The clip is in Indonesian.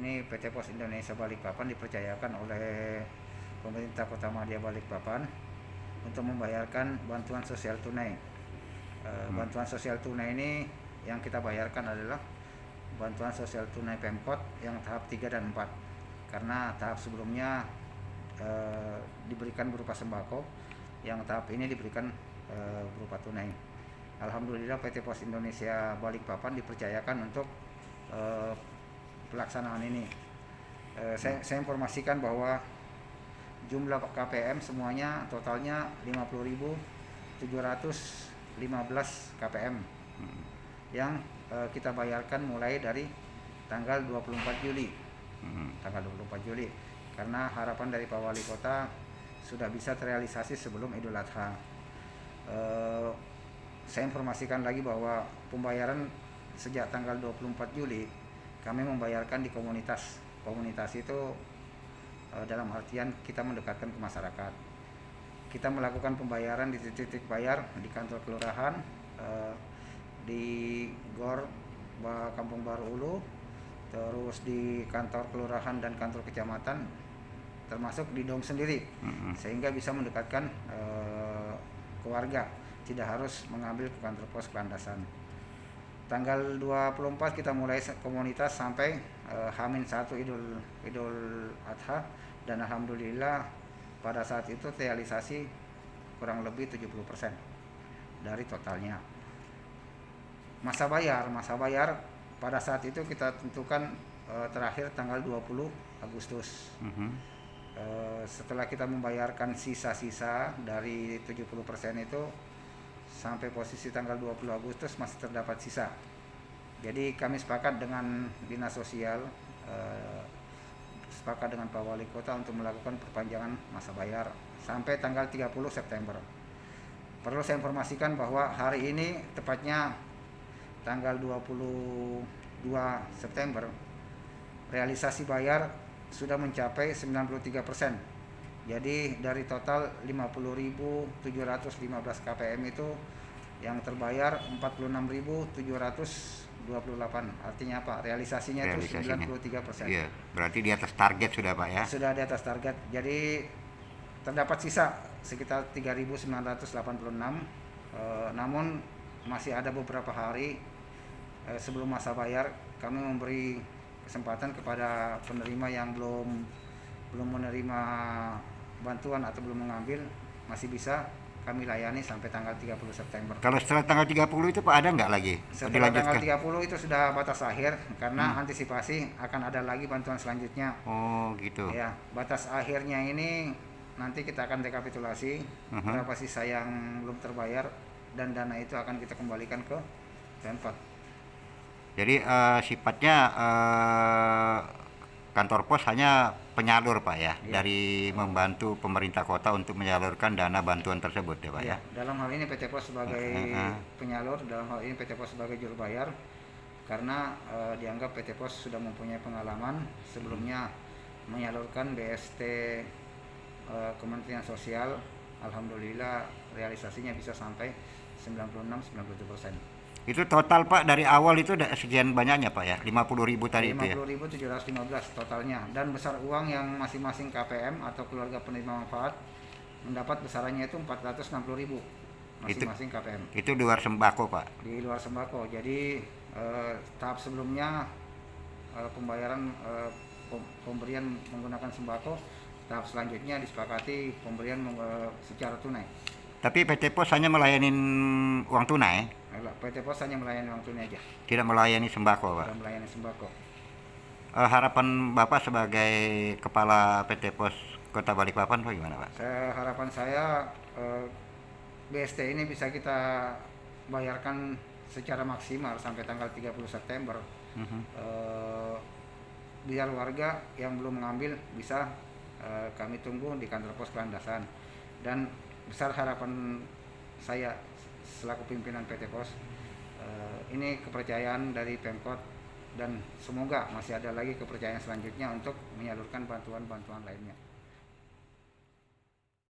ini PT Pos Indonesia Balikpapan dipercayakan oleh pemerintah Kota Madia Balikpapan untuk membayarkan bantuan sosial tunai. Bantuan sosial tunai ini yang kita bayarkan adalah bantuan sosial tunai Pemkot yang tahap 3 dan 4. Karena tahap sebelumnya diberikan berupa sembako, yang tahap ini diberikan berupa tunai. Alhamdulillah PT Pos Indonesia Balikpapan dipercayakan untuk pelaksanaan ini. Saya informasikan bahwa jumlah KPM semuanya totalnya 50.715 KPM yang kita bayarkan mulai dari tanggal 24 Juli. Tanggal 24 Juli karena harapan dari Pak Wali Kota sudah bisa terrealisasi sebelum Idul Adha. Saya informasikan lagi bahwa pembayaran sejak tanggal 24 Juli kami membayarkan di komunitas. Komunitas itu dalam artian kita mendekatkan ke masyarakat. Kita melakukan pembayaran di titik bayar di kantor kelurahan, di GOR Kampung Baru Ulu, terus di kantor kelurahan dan kantor kecamatan, termasuk di dom sendiri, sehingga bisa mendekatkan keluarga, tidak harus mengambil ke kantor pos Landasan. Tanggal 24 kita mulai komunitas sampai H-1 Idul Adha, dan alhamdulillah pada saat itu realisasi kurang lebih 70% dari totalnya. Masa bayar pada saat itu kita tentukan terakhir tanggal 20 Agustus. Setelah kita membayarkan sisa-sisa dari 70% itu, sampai posisi tanggal 20 Agustus masih terdapat sisa. Jadi kami sepakat dengan Dinas Sosial, sepakat dengan Pak Wali Kota untuk melakukan perpanjangan masa bayar sampai tanggal 30 September. Perlu saya informasikan bahwa hari ini tepatnya tanggal 22 September realisasi bayar sudah mencapai 93%. Jadi dari total 50.715 KPM itu yang terbayar 46.728. Artinya apa? Realisasinya itu 93%. Iya, berarti di atas target sudah Pak ya? Sudah di atas target. Jadi terdapat sisa sekitar 3.986. Namun masih ada beberapa hari sebelum masa bayar kami memberi kesempatan kepada penerima yang belum menerima bantuan atau belum mengambil, masih bisa kami layani sampai tanggal 30 September. Kalau setelah tanggal 30 itu Pak ada nggak lagi? Setelah tanggal 30 itu sudah batas akhir karena antisipasi akan ada lagi bantuan selanjutnya. Oh gitu. Ya, batas akhirnya ini nanti kita akan rekapitulasi berapa sisa yang belum terbayar dan dana itu akan kita kembalikan ke Pemkot. Jadi sifatnya kantor pos hanya penyalur Pak ya, dari membantu pemerintah kota untuk menyalurkan dana bantuan tersebut ya Pak ya. Dalam hal ini PT Pos sebagai penyalur, dalam hal ini PT Pos sebagai juru bayar, karena dianggap PT Pos sudah mempunyai pengalaman sebelumnya menyalurkan BST Kementerian Sosial. Alhamdulillah realisasinya bisa sampai 96-97%. Itu total Pak dari awal itu sekian banyaknya Pak ya, 50.000 tadi itu ya? 50.715 totalnya, dan besar uang yang masing-masing KPM atau keluarga penerima manfaat mendapat besarannya itu 460.000 masing-masing KPM. Itu di luar sembako Pak? Di luar sembako. Jadi tahap sebelumnya pembayaran pemberian menggunakan sembako, tahap selanjutnya disepakati pemberian secara tunai. Tapi PT Pos hanya melayani uang tunai? PT Pos hanya melayani uang tunai aja. Tidak melayani sembako Pak? Tidak melayani sembako. Harapan Bapak sebagai Kepala PT Pos Kota Balikpapan bagaimana Pak? Harapan saya BST ini bisa kita bayarkan secara maksimal sampai tanggal 30 September. Biar warga yang belum mengambil bisa kami tunggu di kantor pos Landasan. Dan besar harapan saya selaku pimpinan PT Pos, ini kepercayaan dari Pemkot, dan semoga masih ada lagi kepercayaan selanjutnya untuk menyalurkan bantuan-bantuan lainnya.